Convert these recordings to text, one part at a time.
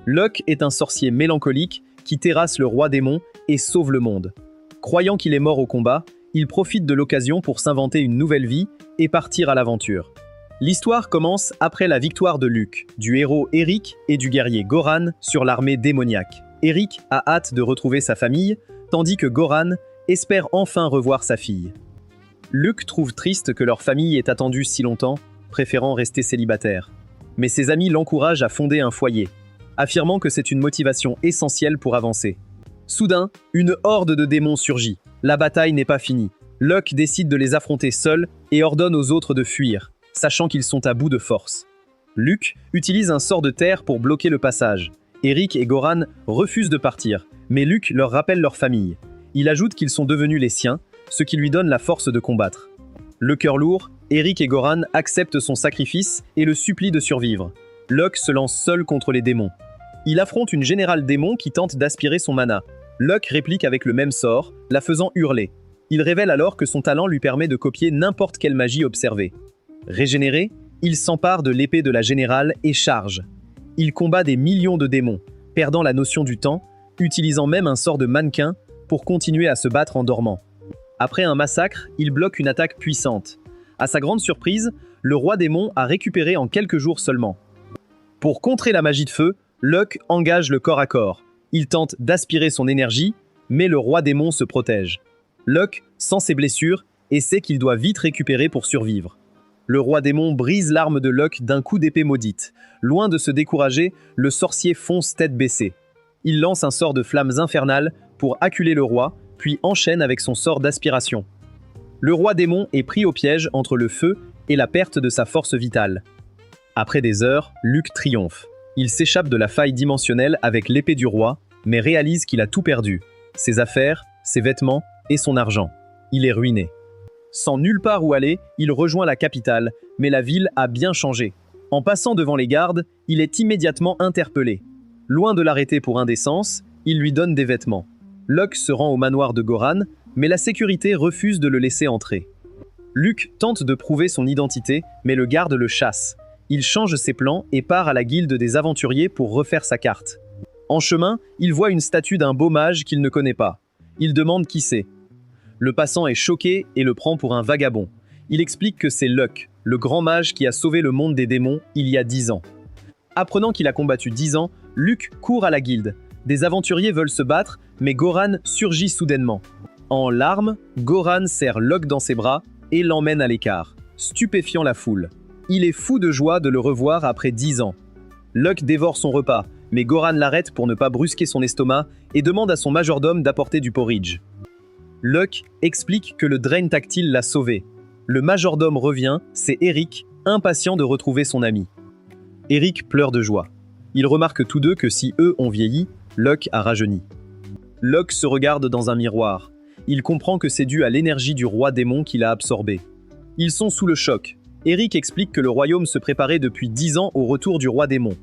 Locke est un sorcier mélancolique qui terrasse le roi démon et sauve le monde. Croyant qu'il est mort au combat, il profite de l'occasion pour s'inventer une nouvelle vie et partir à l'aventure. L'histoire commence après la victoire de Luke, du héros Eric et du guerrier Goran sur l'armée démoniaque. Eric a hâte de retrouver sa famille, tandis que Goran espère enfin revoir sa fille. Luke trouve triste que leur famille ait attendu si longtemps, préférant rester célibataire. Mais ses amis l'encouragent à fonder un foyer, affirmant que c'est une motivation essentielle pour avancer. Soudain, une horde de démons surgit. La bataille n'est pas finie. Locke décide de les affronter seul et ordonne aux autres de fuir, sachant qu'ils sont à bout de force. Luke utilise un sort de terre pour bloquer le passage. Eric et Goran refusent de partir, mais Luke leur rappelle leur famille. Il ajoute qu'ils sont devenus les siens, ce qui lui donne la force de combattre. Le cœur lourd, Eric et Goran acceptent son sacrifice et le supplient de survivre. Locke se lance seul contre les démons. Il affronte une générale démon qui tente d'aspirer son mana. Locke réplique avec le même sort, la faisant hurler. Il révèle alors que son talent lui permet de copier n'importe quelle magie observée. Régénéré, il s'empare de l'épée de la générale et charge. Il combat des millions de démons, perdant la notion du temps, utilisant même un sort de mannequin pour continuer à se battre en dormant. Après un massacre, il bloque une attaque puissante. À sa grande surprise, le roi démon a récupéré en quelques jours seulement. Pour contrer la magie de feu, Locke engage le corps à corps. Il tente d'aspirer son énergie, mais le roi démon se protège. Locke sent ses blessures et sait qu'il doit vite récupérer pour survivre. Le roi démon brise l'arme de Locke d'un coup d'épée maudite. Loin de se décourager, le sorcier fonce tête baissée. Il lance un sort de flammes infernales pour acculer le roi, puis enchaîne avec son sort d'aspiration. Le roi démon est pris au piège entre le feu et la perte de sa force vitale. Après des heures, Luke triomphe. Il s'échappe de la faille dimensionnelle avec l'épée du roi, mais réalise qu'il a tout perdu. Ses affaires, ses vêtements et son argent. Il est ruiné. Sans nulle part où aller, il rejoint la capitale, mais la ville a bien changé. En passant devant les gardes, il est immédiatement interpellé. Loin de l'arrêter pour indécence, il lui donne des vêtements. Locke se rend au manoir de Goran, mais la sécurité refuse de le laisser entrer. Luke tente de prouver son identité, mais le garde le chasse. Il change ses plans et part à la guilde des aventuriers pour refaire sa carte. En chemin, il voit une statue d'un beau mage qu'il ne connaît pas. Il demande qui c'est. Le passant est choqué et le prend pour un vagabond. Il explique que c'est Locke, le grand mage qui a sauvé le monde des démons il y a 10 ans. Apprenant qu'il a combattu 10 ans, Luke court à la guilde. Des aventuriers veulent se battre, mais Goran surgit soudainement. En larmes, Goran serre Locke dans ses bras et l'emmène à l'écart, stupéfiant la foule. Il est fou de joie de le revoir après 10 ans. Locke dévore son repas, mais Goran l'arrête pour ne pas brusquer son estomac et demande à son majordome d'apporter du porridge. Locke explique que le drain tactile l'a sauvé. Le majordome revient, c'est Eric, impatient de retrouver son ami. Eric pleure de joie. Ils remarquent tous deux que si eux ont vieilli, Locke a rajeuni. Locke se regarde dans un miroir. Il comprend que c'est dû à l'énergie du roi démon qu'il a absorbée. Ils sont sous le choc. Eric explique que le royaume se préparait depuis 10 ans au retour du roi démon.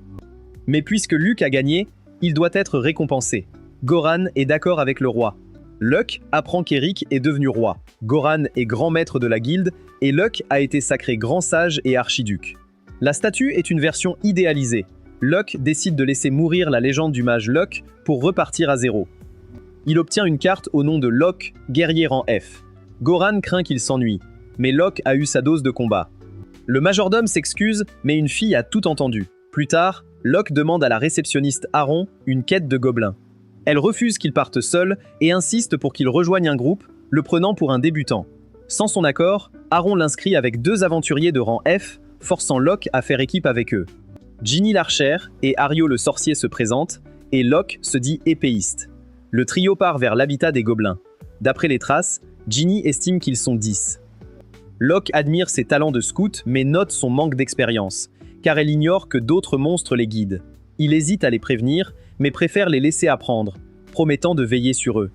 Mais puisque Luke a gagné, il doit être récompensé. Goran est d'accord avec le roi. Locke apprend qu'Eric est devenu roi. Goran est grand maître de la guilde et Locke a été sacré grand sage et archiduc. La statue est une version idéalisée. Locke décide de laisser mourir la légende du mage Locke pour repartir à zéro. Il obtient une carte au nom de Locke, guerrier rang F. Goran craint qu'il s'ennuie, mais Locke a eu sa dose de combat. Le majordome s'excuse, mais une fille a tout entendu. Plus tard, Locke demande à la réceptionniste Aaron une quête de gobelins. Elle refuse qu'il parte seul et insiste pour qu'il rejoigne un groupe, le prenant pour un débutant. Sans son accord, Aaron l'inscrit avec 2 aventuriers de rang F, forçant Locke à faire équipe avec eux. Ginny l'archère et Ario le sorcier se présentent, et Locke se dit épéiste. Le trio part vers l'habitat des gobelins. D'après les traces, Ginny estime qu'ils sont 10. Locke admire ses talents de scout, mais note son manque d'expérience, car elle ignore que d'autres monstres les guident. Il hésite à les prévenir, mais préfère les laisser apprendre, promettant de veiller sur eux.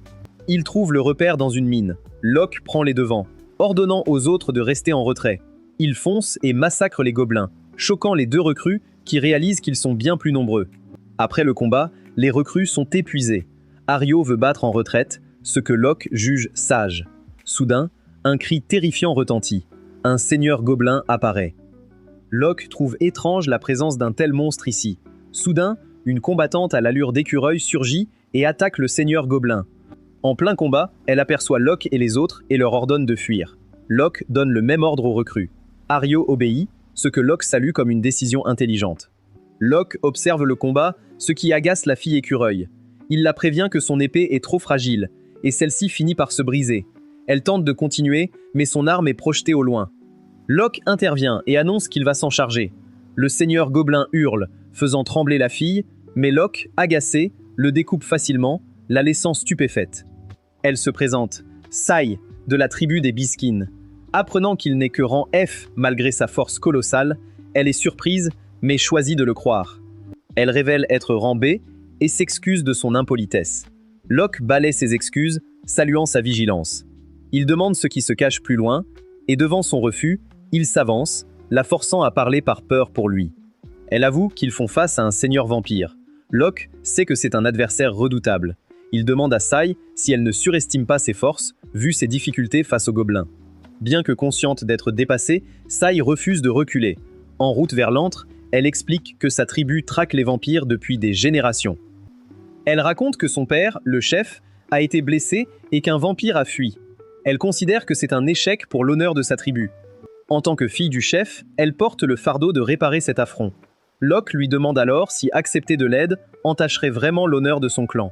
Il trouve le repère dans une mine. Locke prend les devants, ordonnant aux autres de rester en retrait. Il fonce et massacre les gobelins, choquant les 2 recrues qui réalisent qu'ils sont bien plus nombreux. Après le combat, les recrues sont épuisées. Ario veut battre en retraite, ce que Locke juge sage. Soudain, un cri terrifiant retentit. Un seigneur gobelin apparaît. Locke trouve étrange la présence d'un tel monstre ici. Soudain, une combattante à l'allure d'écureuil surgit et attaque le seigneur gobelin. En plein combat, elle aperçoit Locke et les autres et leur ordonne de fuir. Locke donne le même ordre aux recrues. Aryo obéit, ce que Locke salue comme une décision intelligente. Locke observe le combat, ce qui agace la fille écureuil. Il la prévient que son épée est trop fragile, et celle-ci finit par se briser. Elle tente de continuer, mais son arme est projetée au loin. Locke intervient et annonce qu'il va s'en charger. Le seigneur gobelin hurle, faisant trembler la fille, mais Locke, agacé, le découpe facilement, la laissant stupéfaite. Elle se présente, Sai, de la tribu des Biskin. Apprenant qu'il n'est que rang F malgré sa force colossale, elle est surprise, mais choisit de le croire. Elle révèle être rang B et s'excuse de son impolitesse. Locke balaie ses excuses, saluant sa vigilance. Il demande ce qui se cache plus loin, et devant son refus, il s'avance, la forçant à parler par peur pour lui. Elle avoue qu'ils font face à un seigneur vampire. Locke sait que c'est un adversaire redoutable. Il demande à Sai si elle ne surestime pas ses forces, vu ses difficultés face aux gobelins. Bien que consciente d'être dépassée, Sai refuse de reculer. En route vers l'antre, elle explique que sa tribu traque les vampires depuis des générations. Elle raconte que son père, le chef, a été blessé et qu'un vampire a fui. Elle considère que c'est un échec pour l'honneur de sa tribu. En tant que fille du chef, elle porte le fardeau de réparer cet affront. Locke lui demande alors si accepter de l'aide entacherait vraiment l'honneur de son clan.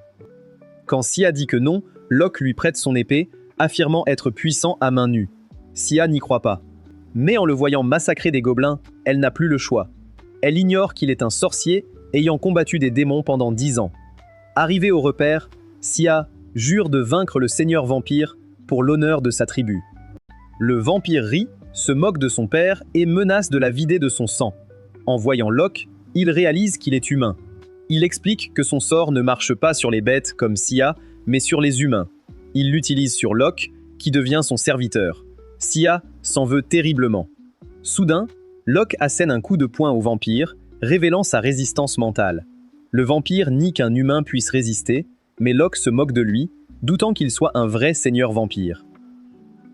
Quand Sia dit que non, Locke lui prête son épée, affirmant être puissant à main nue. Sia n'y croit pas. Mais en le voyant massacrer des gobelins, elle n'a plus le choix. Elle ignore qu'il est un sorcier ayant combattu des démons pendant 10 ans. Arrivée au repère, Sia jure de vaincre le seigneur vampire pour l'honneur de sa tribu. Le vampire rit, se moque de son père et menace de la vider de son sang. En voyant Locke, il réalise qu'il est humain. Il explique que son sort ne marche pas sur les bêtes comme Sia, mais sur les humains. Il l'utilise sur Locke, qui devient son serviteur. Sia s'en veut terriblement. Soudain, Locke assène un coup de poing au vampire, révélant sa résistance mentale. Le vampire nie qu'un humain puisse résister, mais Locke se moque de lui, doutant qu'il soit un vrai seigneur vampire.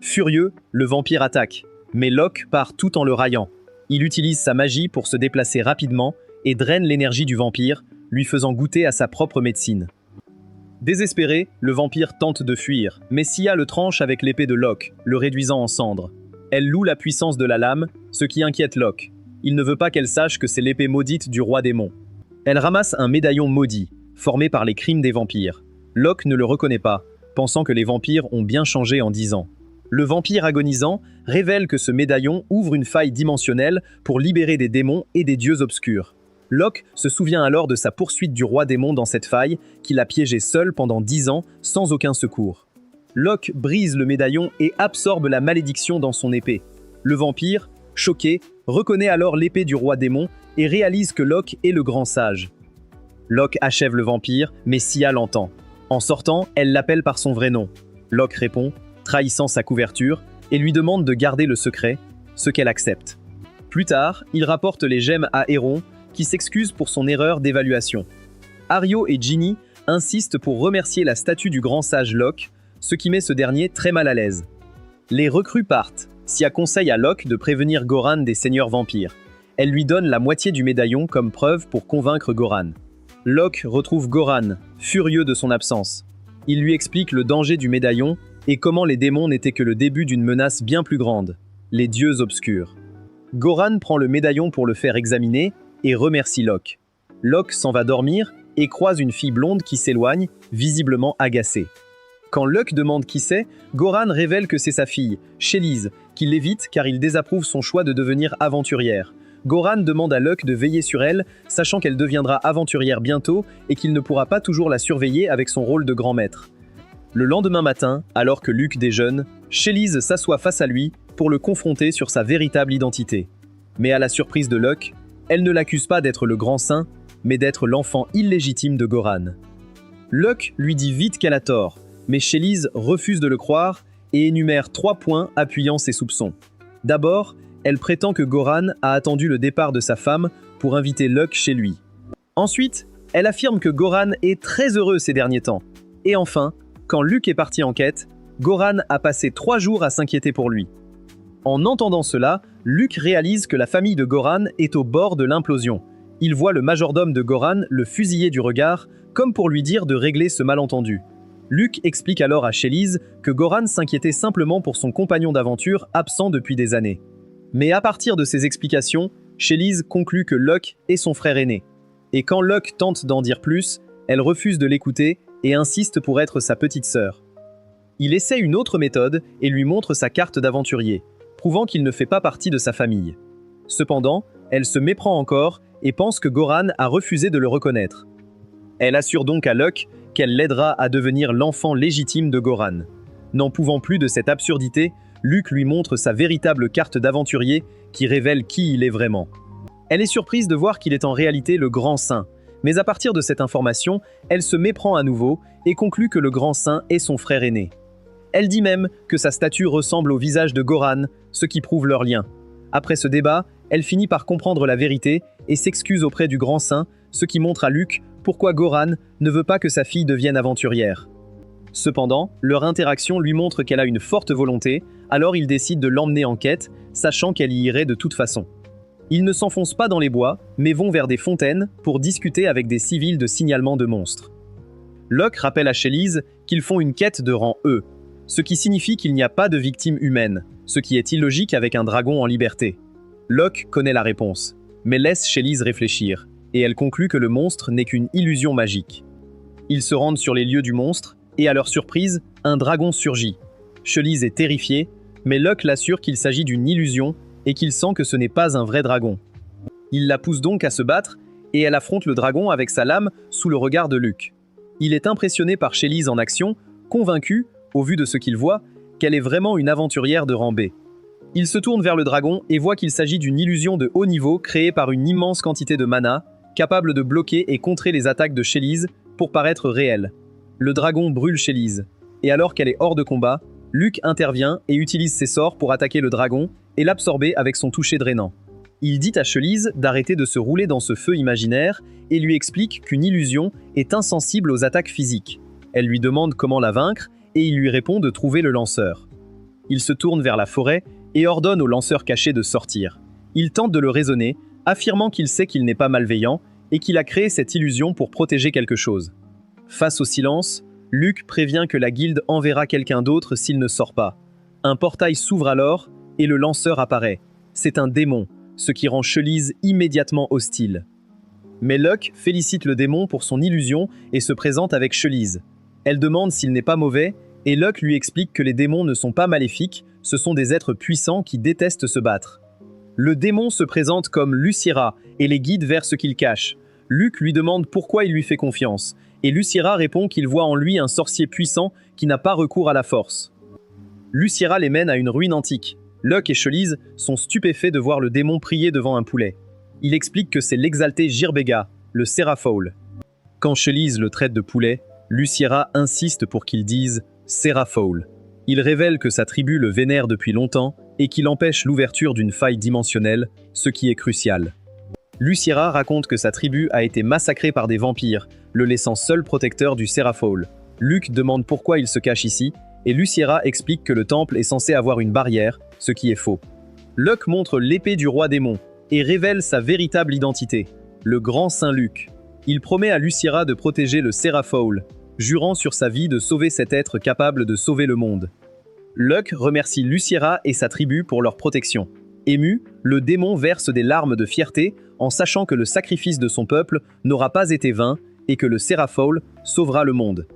Furieux, le vampire attaque, mais Locke part tout en le raillant. Il utilise sa magie pour se déplacer rapidement et draine l'énergie du vampire, lui faisant goûter à sa propre médecine. Désespéré, le vampire tente de fuir, mais Sia le tranche avec l'épée de Locke, le réduisant en cendres. Elle loue la puissance de la lame, ce qui inquiète Locke. Il ne veut pas qu'elle sache que c'est l'épée maudite du roi démon. Elle ramasse un médaillon maudit, formé par les crimes des vampires. Locke ne le reconnaît pas, pensant que les vampires ont bien changé en 10 ans. Le vampire agonisant révèle que ce médaillon ouvre une faille dimensionnelle pour libérer des démons et des dieux obscurs. Locke se souvient alors de sa poursuite du roi démon dans cette faille, qu'il a piégé seul pendant 10 ans sans aucun secours. Locke brise le médaillon et absorbe la malédiction dans son épée. Le vampire, choqué, reconnaît alors l'épée du roi démon et réalise que Locke est le grand sage. Locke achève le vampire, mais Sia l'entend. En sortant, elle l'appelle par son vrai nom. Locke répond, trahissant sa couverture, et lui demande de garder le secret, ce qu'elle accepte. Plus tard, il rapporte les gemmes à Héron, qui s'excuse pour son erreur d'évaluation. Aryo et Ginny insistent pour remercier la statue du grand sage Locke, ce qui met ce dernier très mal à l'aise. Les recrues partent. Sia conseille à Locke de prévenir Goran des seigneurs vampires. Elle lui donne la moitié du médaillon comme preuve pour convaincre Goran. Locke retrouve Goran, furieux de son absence. Il lui explique le danger du médaillon et comment les démons n'étaient que le début d'une menace bien plus grande, les dieux obscurs. Goran prend le médaillon pour le faire examiner et remercie Locke. Locke s'en va dormir et croise une fille blonde qui s'éloigne, visiblement agacée. Quand Locke demande qui c'est, Goran révèle que c'est sa fille, Chélise, qui l'évite car il désapprouve son choix de devenir aventurière. Goran demande à Locke de veiller sur elle, sachant qu'elle deviendra aventurière bientôt et qu'il ne pourra pas toujours la surveiller avec son rôle de grand maître. Le lendemain matin, alors que Luke déjeune, Chélise s'assoit face à lui pour le confronter sur sa véritable identité. Mais à la surprise de Locke, elle ne l'accuse pas d'être le grand saint, mais d'être l'enfant illégitime de Goran. Locke lui dit vite qu'elle a tort, mais Chélise refuse de le croire et énumère 3 points appuyant ses soupçons. D'abord, elle prétend que Goran a attendu le départ de sa femme pour inviter Locke chez lui. Ensuite, elle affirme que Goran est très heureux ces derniers temps. Et enfin, quand Luke est parti en quête, Goran a passé 3 jours à s'inquiéter pour lui. En entendant cela, Luke réalise que la famille de Goran est au bord de l'implosion. Il voit le majordome de Goran le fusiller du regard, comme pour lui dire de régler ce malentendu. Luke explique alors à Shélise que Goran s'inquiétait simplement pour son compagnon d'aventure absent depuis des années. Mais à partir de ces explications, Shélise conclut que Locke est son frère aîné. Et quand Locke tente d'en dire plus, elle refuse de l'écouter et insiste pour être sa petite sœur. Il essaie une autre méthode et lui montre sa carte d'aventurier, prouvant qu'il ne fait pas partie de sa famille. Cependant, elle se méprend encore et pense que Goran a refusé de le reconnaître. Elle assure donc à Locke qu'elle l'aidera à devenir l'enfant légitime de Goran. N'en pouvant plus de cette absurdité, Luke lui montre sa véritable carte d'aventurier qui révèle qui il est vraiment. Elle est surprise de voir qu'il est en réalité le Grand Saint, mais à partir de cette information, elle se méprend à nouveau et conclut que le Grand Saint est son frère aîné. Elle dit même que sa statue ressemble au visage de Goran, ce qui prouve leur lien. Après ce débat, elle finit par comprendre la vérité et s'excuse auprès du Grand Saint, ce qui montre à Luke pourquoi Goran ne veut pas que sa fille devienne aventurière. Cependant, leur interaction lui montre qu'elle a une forte volonté, alors il décide de l'emmener en quête, sachant qu'elle y irait de toute façon. Ils ne s'enfoncent pas dans les bois, mais vont vers des fontaines pour discuter avec des civils de signalement de monstres. Locke rappelle à Shélise qu'ils font une quête de rang E, ce qui signifie qu'il n'y a pas de victime humaine, ce qui est illogique avec un dragon en liberté. Locke connaît la réponse, mais laisse Shélise réfléchir, et elle conclut que le monstre n'est qu'une illusion magique. Ils se rendent sur les lieux du monstre, et à leur surprise, un dragon surgit. Shélise est terrifiée, mais Locke l'assure qu'il s'agit d'une illusion et qu'il sent que ce n'est pas un vrai dragon. Il la pousse donc à se battre, et elle affronte le dragon avec sa lame sous le regard de Luke. Il est impressionné par Shélise en action, convaincu, au vu de ce qu'il voit, qu'elle est vraiment une aventurière de rang B. Il se tourne vers le dragon et voit qu'il s'agit d'une illusion de haut niveau créée par une immense quantité de mana, capable de bloquer et contrer les attaques de Shélise pour paraître réelle. Le dragon brûle Shélise, et alors qu'elle est hors de combat, Luke intervient et utilise ses sorts pour attaquer le dragon et l'absorber avec son toucher drainant. Il dit à Shélise d'arrêter de se rouler dans ce feu imaginaire et lui explique qu'une illusion est insensible aux attaques physiques. Elle lui demande comment la vaincre et il lui répond de trouver le lanceur. Il se tourne vers la forêt et ordonne au lanceur caché de sortir. Il tente de le raisonner, affirmant qu'il sait qu'il n'est pas malveillant et qu'il a créé cette illusion pour protéger quelque chose. Face au silence, Luke prévient que la guilde enverra quelqu'un d'autre s'il ne sort pas. Un portail s'ouvre alors et le lanceur apparaît. C'est un démon, ce qui rend Shélise immédiatement hostile. Mais Locke félicite le démon pour son illusion et se présente avec Shélise. Elle demande s'il n'est pas mauvais et Locke lui explique que les démons ne sont pas maléfiques, ce sont des êtres puissants qui détestent se battre. Le démon se présente comme Lucira et les guide vers ce qu'il cache. Luke lui demande pourquoi il lui fait confiance, et Lucira répond qu'il voit en lui un sorcier puissant qui n'a pas recours à la force. Lucira les mène à une ruine antique. Locke et Shélise sont stupéfaits de voir le démon prier devant un poulet. Il explique que c'est l'exalté Girbega, le Seraphol. Quand Shélise le traite de poulet, Lucira insiste pour qu'il dise « Seraphol ». Il révèle que sa tribu le vénère depuis longtemps et qu'il empêche l'ouverture d'une faille dimensionnelle, ce qui est crucial. Lucira raconte que sa tribu a été massacrée par des vampires, le laissant seul protecteur du Seraphol. Luke demande pourquoi il se cache ici, et Lucira explique que le temple est censé avoir une barrière, ce qui est faux. Locke montre l'épée du roi démon et révèle sa véritable identité, le grand Saint Luke. Il promet à Lucira de protéger le Seraphol, jurant sur sa vie de sauver cet être capable de sauver le monde. Locke remercie Lucira et sa tribu pour leur protection. Ému, le démon verse des larmes de fierté en sachant que le sacrifice de son peuple n'aura pas été vain et que le Seraphol sauvera le monde.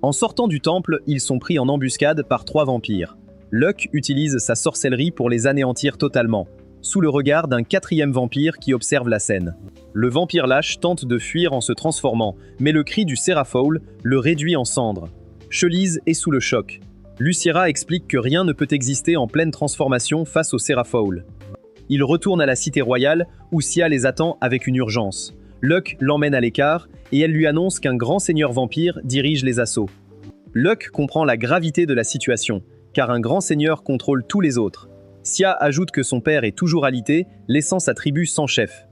En sortant du temple, ils sont pris en embuscade par 3 vampires. Locke utilise sa sorcellerie pour les anéantir totalement, sous le regard d'un 4e vampire qui observe la scène. Le vampire lâche tente de fuir en se transformant, mais le cri du Seraphol le réduit en cendres. Shélise est sous le choc. Lucira explique que rien ne peut exister en pleine transformation face au Seraphol. Il retourne à la cité royale où Sia les attend avec une urgence. Locke l'emmène à l'écart et elle lui annonce qu'un grand seigneur vampire dirige les assauts. Locke comprend la gravité de la situation, car un grand seigneur contrôle tous les autres. Sia ajoute que son père est toujours alité, laissant sa tribu sans chef.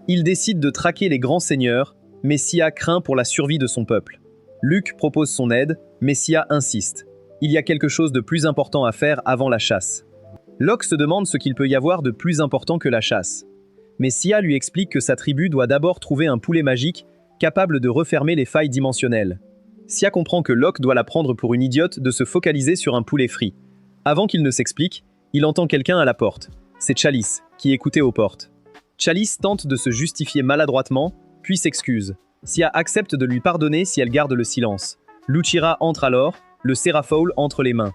Il décide de traquer les grands seigneurs, mais Sia craint pour la survie de son peuple. Luke propose son aide, mais Sia insiste. Il y a quelque chose de plus important à faire avant la chasse. Locke se demande ce qu'il peut y avoir de plus important que la chasse. Mais Sia lui explique que sa tribu doit d'abord trouver un poulet magique capable de refermer les failles dimensionnelles. Sia comprend que Locke doit la prendre pour une idiote de se focaliser sur un poulet frit. Avant qu'il ne s'explique, il entend quelqu'un à la porte. C'est Chalice, qui écoutait aux portes. Chalice tente de se justifier maladroitement, puis s'excuse. Sia accepte de lui pardonner si elle garde le silence. Luchira entre alors, le Seraphole entre les mains.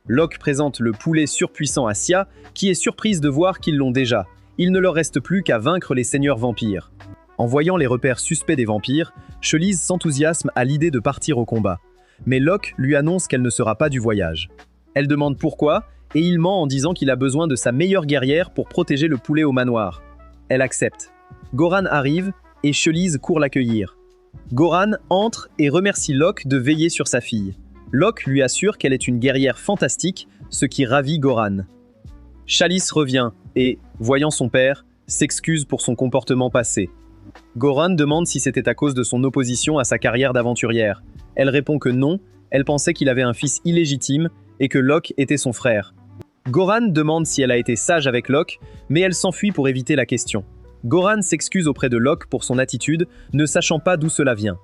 Locke présente le poulet surpuissant à Sia, qui est surprise de voir qu'ils l'ont déjà. Il ne leur reste plus qu'à vaincre les seigneurs vampires. En voyant les repères suspects des vampires, Chelise s'enthousiasme à l'idée de partir au combat. Mais Locke lui annonce qu'elle ne sera pas du voyage. Elle demande pourquoi, et il ment en disant qu'il a besoin de sa meilleure guerrière pour protéger le poulet au manoir. Elle accepte. Goran arrive, et Chelise court l'accueillir. Goran entre et remercie Locke de veiller sur sa fille. Locke lui assure qu'elle est une guerrière fantastique, ce qui ravit Goran. Chalice revient et, voyant son père, s'excuse pour son comportement passé. Goran demande si c'était à cause de son opposition à sa carrière d'aventurière. Elle répond que non, elle pensait qu'il avait un fils illégitime et que Locke était son frère. Goran demande si elle a été sage avec Locke, mais elle s'enfuit pour éviter la question. Goran s'excuse auprès de Locke pour son attitude, ne sachant pas d'où cela vient.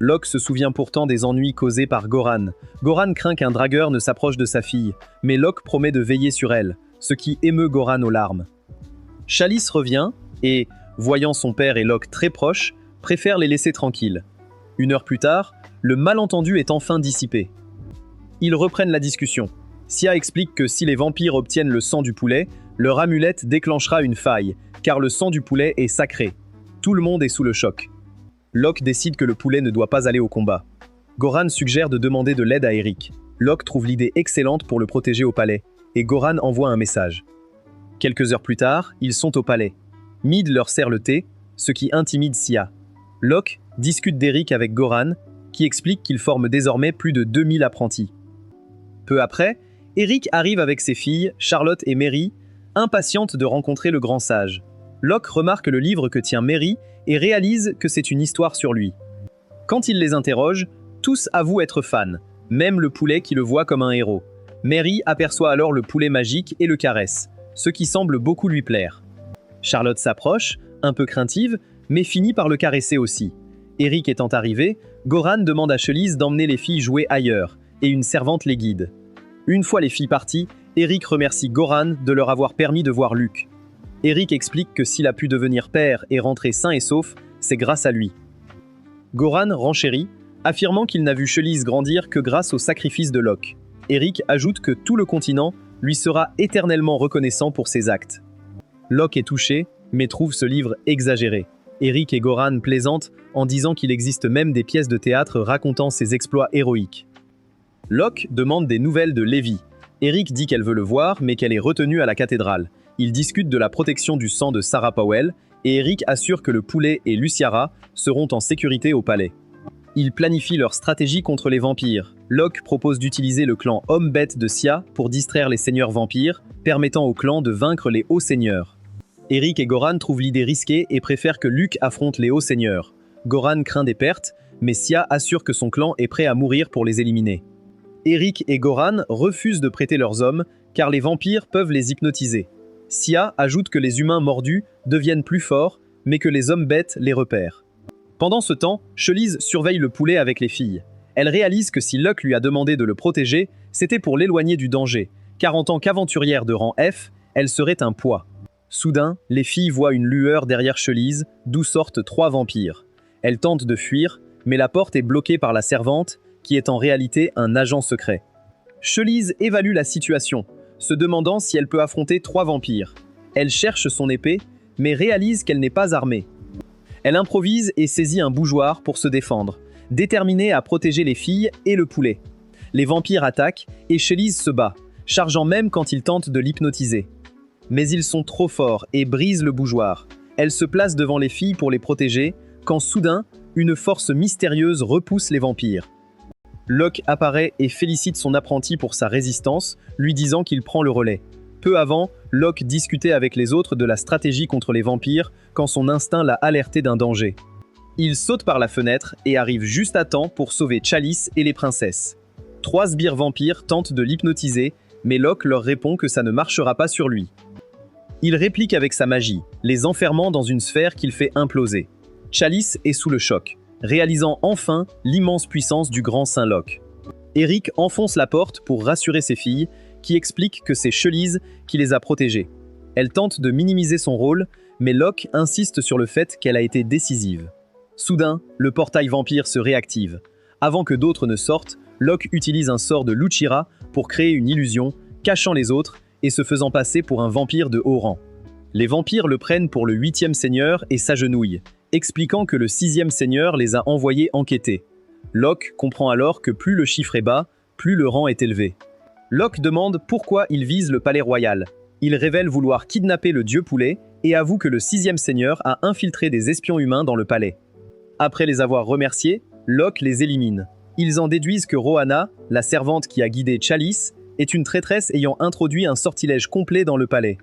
Locke se souvient pourtant des ennuis causés par Goran. Goran craint qu'un dragueur ne s'approche de sa fille, mais Locke promet de veiller sur elle, ce qui émeut Goran aux larmes. Chalice revient et, voyant son père et Locke très proches, préfère les laisser tranquilles. 1 heure plus tard, le malentendu est enfin dissipé. Ils reprennent la discussion. Sia explique que si les vampires obtiennent le sang du poulet, leur amulette déclenchera une faille, car le sang du poulet est sacré. Tout le monde est sous le choc. Locke décide que le poulet ne doit pas aller au combat. Goran suggère de demander de l'aide à Eric. Locke trouve l'idée excellente pour le protéger au palais, et Goran envoie un message. Quelques heures plus tard, ils sont au palais. Mid leur sert le thé, ce qui intimide Sia. Locke discute d'Eric avec Goran, qui explique qu'il forme désormais plus de 2000 apprentis. Peu après, Eric arrive avec ses filles, Charlotte et Mary, impatientes de rencontrer le grand sage. Locke remarque le livre que tient Mary et réalise que c'est une histoire sur lui. Quand il les interroge, tous avouent être fans, même le poulet qui le voit comme un héros. Mary aperçoit alors le poulet magique et le caresse, ce qui semble beaucoup lui plaire. Charlotte s'approche, un peu craintive, mais finit par le caresser aussi. Eric étant arrivé, Goran demande à Chelise d'emmener les filles jouer ailleurs, et une servante les guide. Une fois les filles parties, Eric remercie Goran de leur avoir permis de voir Luke. Eric explique que s'il a pu devenir père et rentrer sain et sauf, c'est grâce à lui. Goran renchérit, affirmant qu'il n'a vu Chelise grandir que grâce au sacrifice de Locke. Eric ajoute que tout le continent lui sera éternellement reconnaissant pour ses actes. Locke est touché, mais trouve ce livre exagéré. Eric et Goran plaisantent en disant qu'il existe même des pièces de théâtre racontant ses exploits héroïques. Locke demande des nouvelles de Lévi. Eric dit qu'elle veut le voir, mais qu'elle est retenue à la cathédrale. Ils discutent de la protection du sang de Sarah Powell, et Eric assure que le poulet et Luciara seront en sécurité au palais. Ils planifient leur stratégie contre les vampires. Locke propose d'utiliser le clan Homme-Bête de Sia pour distraire les seigneurs vampires, permettant au clan de vaincre les hauts seigneurs. Eric et Goran trouvent l'idée risquée et préfèrent que Luke affronte les hauts seigneurs. Goran craint des pertes, mais Sia assure que son clan est prêt à mourir pour les éliminer. Eric et Goran refusent de prêter leurs hommes, car les vampires peuvent les hypnotiser. Sia ajoute que les humains mordus deviennent plus forts, mais que les hommes bêtes les repèrent. Pendant ce temps, Chelise surveille le poulet avec les filles. Elle réalise que si Locke lui a demandé de le protéger, c'était pour l'éloigner du danger, car en tant qu'aventurière de rang F, elle serait un poids. Soudain, les filles voient une lueur derrière Chelise, d'où sortent 3 vampires. Elles tentent de fuir, mais la porte est bloquée par la servante, qui est en réalité un agent secret. Chelise évalue la situation, se demandant si elle peut affronter 3 vampires. Elle cherche son épée, mais réalise qu'elle n'est pas armée. Elle improvise et saisit un bougeoir pour se défendre, déterminée à protéger les filles et le poulet. Les vampires attaquent et Chelise se bat, chargeant même quand ils tentent de l'hypnotiser. Mais ils sont trop forts et brisent le bougeoir. Elle se place devant les filles pour les protéger, quand soudain, une force mystérieuse repousse les vampires. Locke apparaît et félicite son apprenti pour sa résistance, lui disant qu'il prend le relais. Peu avant, Locke discutait avec les autres de la stratégie contre les vampires quand son instinct l'a alerté d'un danger. Il saute par la fenêtre et arrive juste à temps pour sauver Chalice et les princesses. 3 sbires vampires tentent de l'hypnotiser, mais Locke leur répond que ça ne marchera pas sur lui. Il réplique avec sa magie, les enfermant dans une sphère qu'il fait imploser. Chalice est sous le choc, réalisant enfin l'immense puissance du grand Saint Locke. Eric enfonce la porte pour rassurer ses filles, qui expliquent que c'est Chelise qui les a protégées. Elle tente de minimiser son rôle, mais Locke insiste sur le fait qu'elle a été décisive. Soudain, le portail vampire se réactive. Avant que d'autres ne sortent, Locke utilise un sort de Luchira pour créer une illusion, cachant les autres et se faisant passer pour un vampire de haut rang. Les vampires le prennent pour le 8e seigneur et s'agenouillent, expliquant que le 6e seigneur les a envoyés enquêter. Locke comprend alors que plus le chiffre est bas, plus le rang est élevé. Locke demande pourquoi il vise le palais royal. Il révèle vouloir kidnapper le dieu poulet et avoue que le 6e seigneur a infiltré des espions humains dans le palais. Après les avoir remerciés, Locke les élimine. Ils en déduisent que Rohanna, la servante qui a guidé Chalice, est une traîtresse ayant introduit un sortilège complet dans le palais.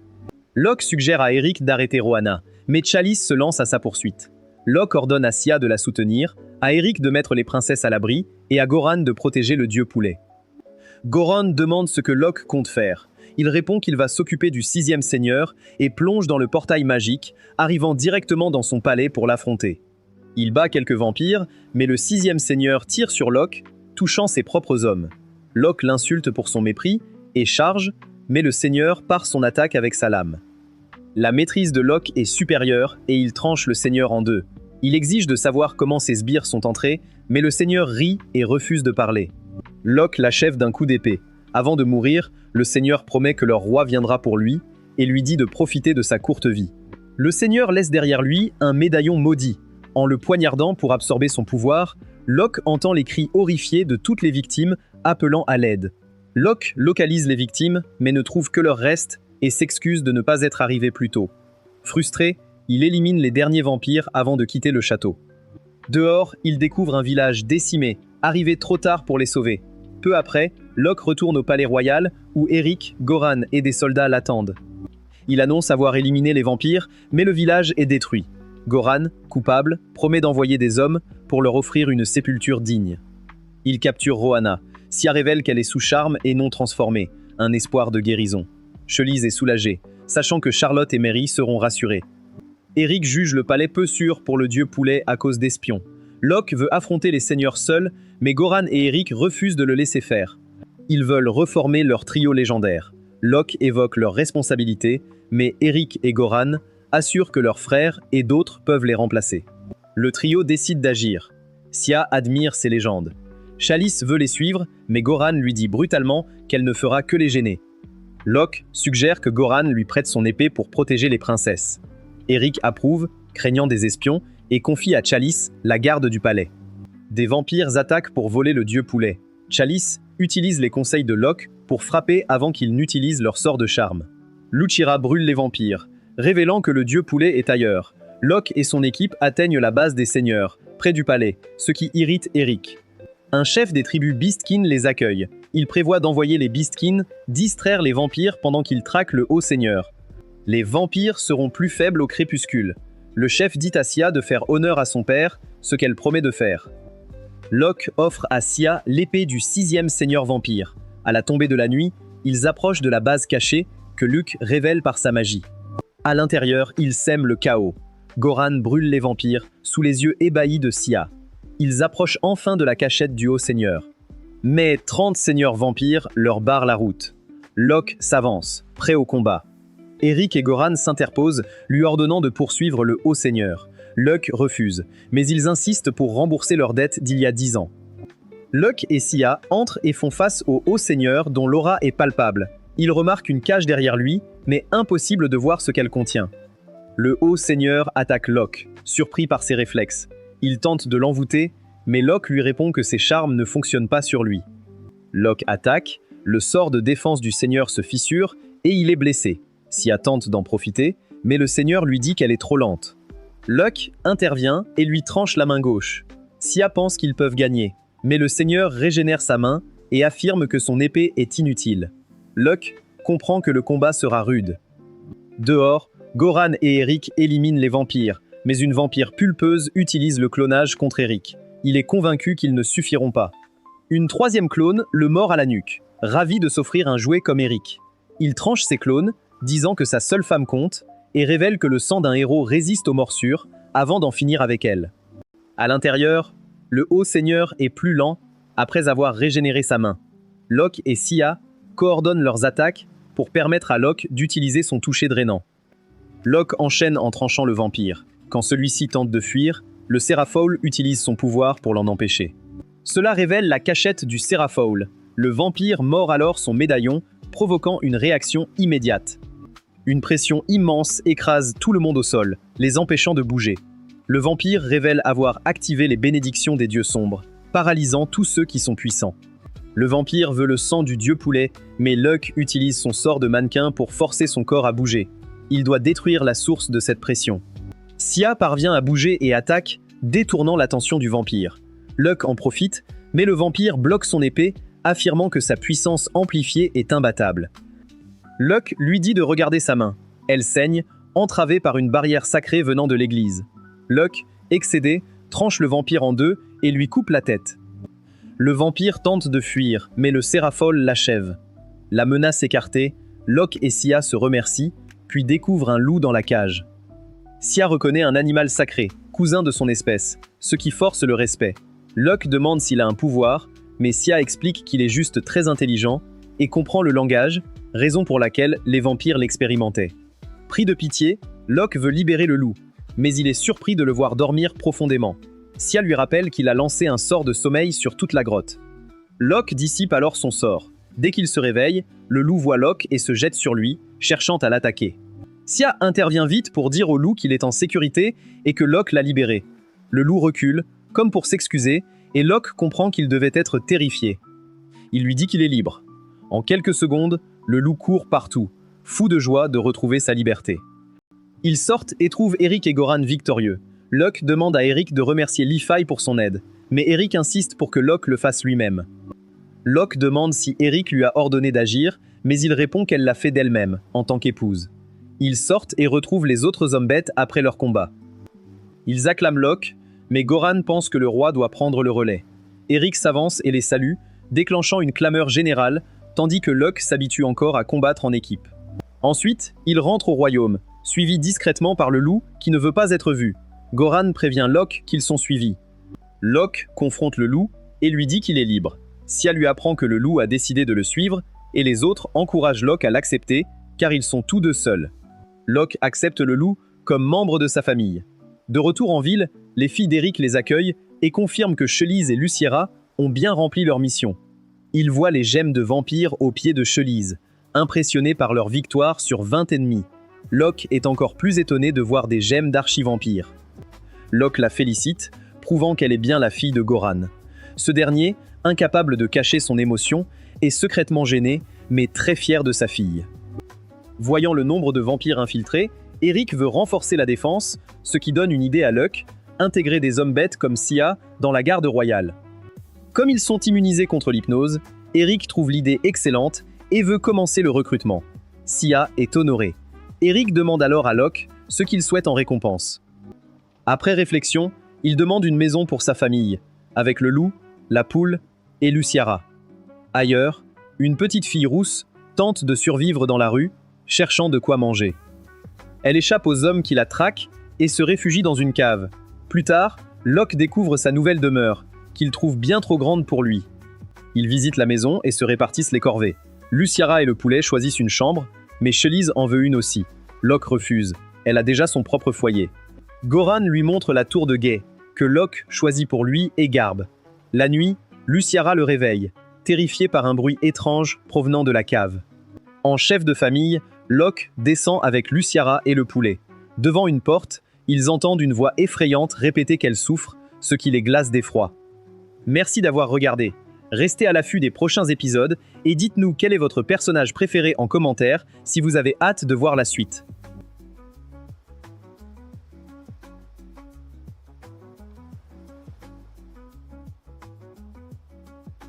Locke suggère à Eric d'arrêter Rohanna, mais Chalice se lance à sa poursuite. Locke ordonne à Sia de la soutenir, à Eric de mettre les princesses à l'abri et à Goran de protéger le dieu poulet. Goran demande ce que Locke compte faire. Il répond qu'il va s'occuper du 6e seigneur et plonge dans le portail magique, arrivant directement dans son palais pour l'affronter. Il bat quelques vampires, mais le 6e seigneur tire sur Locke, touchant ses propres hommes. Locke l'insulte pour son mépris et charge, mais le seigneur part son attaque avec sa lame. La maîtrise de Locke est supérieure et il tranche le seigneur en deux. Il exige de savoir comment ses sbires sont entrés, mais le seigneur rit et refuse de parler. Locke l'achève d'un coup d'épée. Avant de mourir, le seigneur promet que leur roi viendra pour lui et lui dit de profiter de sa courte vie. Le seigneur laisse derrière lui un médaillon maudit. En le poignardant pour absorber son pouvoir, Locke entend les cris horrifiés de toutes les victimes appelant à l'aide. Locke localise les victimes, mais ne trouve que leurs restes et s'excuse de ne pas être arrivé plus tôt. Frustré, il élimine les derniers vampires avant de quitter le château. Dehors, il découvre un village décimé, arrivé trop tard pour les sauver. Peu après, Locke retourne au palais royal où Eric, Goran et des soldats l'attendent. Il annonce avoir éliminé les vampires, mais le village est détruit. Goran, coupable, promet d'envoyer des hommes pour leur offrir une sépulture digne. Il capture Rohanna. Sia révèle qu'elle est sous charme et non transformée, un espoir de guérison. Chelise est soulagée, sachant que Charlotte et Mary seront rassurées. Eric juge le palais peu sûr pour le dieu poulet à cause d'espions. Locke veut affronter les seigneurs seuls, mais Goran et Eric refusent de le laisser faire. Ils veulent reformer leur trio légendaire. Locke évoque leurs responsabilités, mais Eric et Goran assurent que leurs frères et d'autres peuvent les remplacer. Le trio décide d'agir. Sia admire ces légendes. Chalice veut les suivre, mais Goran lui dit brutalement qu'elle ne fera que les gêner. Locke suggère que Goran lui prête son épée pour protéger les princesses. Eric approuve, craignant des espions, et confie à Chalice la garde du palais. Des vampires attaquent pour voler le dieu poulet. Chalice utilise les conseils de Locke pour frapper avant qu'ils n'utilisent leur sort de charme. Luchira brûle les vampires, révélant que le dieu poulet est ailleurs. Locke et son équipe atteignent la base des seigneurs, près du palais, ce qui irrite Eric. Un chef des tribus Beastkin les accueille. Il prévoit d'envoyer les Beastkin distraire les vampires pendant qu'ils traquent le haut seigneur. Les vampires seront plus faibles au crépuscule. Le chef dit à Sia de faire honneur à son père, ce qu'elle promet de faire. Locke offre à Sia l'épée du 6e seigneur vampire. À la tombée de la nuit, ils approchent de la base cachée que Luke révèle par sa magie. À l'intérieur, ils sèment le chaos. Goran brûle les vampires sous les yeux ébahis de Sia. Ils approchent enfin de la cachette du haut seigneur. Mais 30 seigneurs vampires leur barrent la route. Locke s'avance, prêt au combat. Eric et Goran s'interposent, lui ordonnant de poursuivre le haut seigneur. Locke refuse, mais ils insistent pour rembourser leur dette d'il y a 10 ans. Locke et Sia entrent et font face au haut seigneur dont l'aura est palpable. Ils remarquent une cage derrière lui, mais impossible de voir ce qu'elle contient. Le haut seigneur attaque Locke, surpris par ses réflexes. Il tente de l'envoûter, mais Locke lui répond que ses charmes ne fonctionnent pas sur lui. Locke attaque, le sort de défense du seigneur se fissure et il est blessé. Sia tente d'en profiter, mais le seigneur lui dit qu'elle est trop lente. Locke intervient et lui tranche la main gauche. Sia pense qu'ils peuvent gagner, mais le seigneur régénère sa main et affirme que son épée est inutile. Locke comprend que le combat sera rude. Dehors, Goran et Eric éliminent les vampires, mais une vampire pulpeuse utilise le clonage contre Eric. Il est convaincu qu'ils ne suffiront pas. Une troisième clone le mord à la nuque, ravi de s'offrir un jouet comme Eric. Il tranche ses clones, disant que sa seule femme compte, et révèle que le sang d'un héros résiste aux morsures avant d'en finir avec elle. À l'intérieur, le haut seigneur est plus lent après avoir régénéré sa main. Locke et Sia coordonnent leurs attaques pour permettre à Locke d'utiliser son toucher drainant. Locke enchaîne en tranchant le vampire. Quand celui-ci tente de fuir, le Seraphol utilise son pouvoir pour l'en empêcher. Cela révèle la cachette du Seraphol. Le vampire mord alors son médaillon, provoquant une réaction immédiate. Une pression immense écrase tout le monde au sol, les empêchant de bouger. Le vampire révèle avoir activé les bénédictions des dieux sombres, paralysant tous ceux qui sont puissants. Le vampire veut le sang du dieu poulet, mais Locke utilise son sort de mannequin pour forcer son corps à bouger. Il doit détruire la source de cette pression. Sia parvient à bouger et attaque, détournant l'attention du vampire. Locke en profite, mais le vampire bloque son épée, affirmant que sa puissance amplifiée est imbattable. Locke lui dit de regarder sa main. Elle saigne, entravée par une barrière sacrée venant de l'église. Locke, excédé, tranche le vampire en deux et lui coupe la tête. Le vampire tente de fuir, mais le Seraphol l'achève. La menace écartée, Locke et Sia se remercient, puis découvrent un loup dans la cage. Sia reconnaît un animal sacré, cousin de son espèce, ce qui force le respect. Locke demande s'il a un pouvoir, mais Sia explique qu'il est juste très intelligent et comprend le langage, raison pour laquelle les vampires l'expérimentaient. Pris de pitié, Locke veut libérer le loup, mais il est surpris de le voir dormir profondément. Sia lui rappelle qu'il a lancé un sort de sommeil sur toute la grotte. Locke dissipe alors son sort. Dès qu'il se réveille, le loup voit Locke et se jette sur lui, cherchant à l'attaquer. Sia intervient vite pour dire au loup qu'il est en sécurité et que Locke l'a libéré. Le loup recule, comme pour s'excuser, et Locke comprend qu'il devait être terrifié. Il lui dit qu'il est libre. En quelques secondes, le loup court partout, fou de joie de retrouver sa liberté. Ils sortent et trouvent Eric et Goran victorieux. Locke demande à Eric de remercier Li-Fai pour son aide, mais Eric insiste pour que Locke le fasse lui-même. Locke demande si Eric lui a ordonné d'agir, mais il répond qu'elle l'a fait d'elle-même, en tant qu'épouse. Ils sortent et retrouvent les autres hommes bêtes après leur combat. Ils acclament Locke, mais Goran pense que le roi doit prendre le relais. Eric s'avance et les salue, déclenchant une clameur générale, tandis que Locke s'habitue encore à combattre en équipe. Ensuite, il rentre au royaume, suivi discrètement par le loup qui ne veut pas être vu. Goran prévient Locke qu'ils sont suivis. Locke confronte le loup et lui dit qu'il est libre. Sia lui apprend que le loup a décidé de le suivre et les autres encouragent Locke à l'accepter car ils sont tous deux seuls. Locke accepte le loup comme membre de sa famille. De retour en ville, les filles d'Eric les accueillent et confirment que Chelise et Luciera ont bien rempli leur mission. Ils voient les gemmes de vampires au pied de Chelise, impressionnés par leur victoire sur 20 ennemis. Locke est encore plus étonné de voir des gemmes d'archivampires. Locke la félicite, prouvant qu'elle est bien la fille de Goran. Ce dernier, incapable de cacher son émotion, est secrètement gêné, mais très fier de sa fille. Voyant le nombre de vampires infiltrés, Eric veut renforcer la défense, ce qui donne une idée à Locke, intégrer des hommes bêtes comme Sia dans la garde royale. Comme ils sont immunisés contre l'hypnose, Eric trouve l'idée excellente et veut commencer le recrutement. Sia est honorée. Eric demande alors à Locke ce qu'il souhaite en récompense. Après réflexion, il demande une maison pour sa famille, avec le loup, la poule et Luciera. Ailleurs, une petite fille rousse tente de survivre dans la rue, cherchant de quoi manger. Elle échappe aux hommes qui la traquent et se réfugie dans une cave. Plus tard, Locke découvre sa nouvelle demeure, qu'il trouve bien trop grande pour lui. Ils visitent la maison et se répartissent les corvées. Luciera et le poulet choisissent une chambre, mais Chelise en veut une aussi. Locke refuse, elle a déjà son propre foyer. Goran lui montre la tour de guet, que Locke choisit pour lui et garbe. La nuit, Luciera le réveille, terrifié par un bruit étrange provenant de la cave. En chef de famille, Locke descend avec Luciera et le poulet. Devant une porte, ils entendent une voix effrayante répéter qu'elle souffre, ce qui les glace d'effroi. Merci d'avoir regardé. Restez à l'affût des prochains épisodes et dites-nous quel est votre personnage préféré en commentaire si vous avez hâte de voir la suite.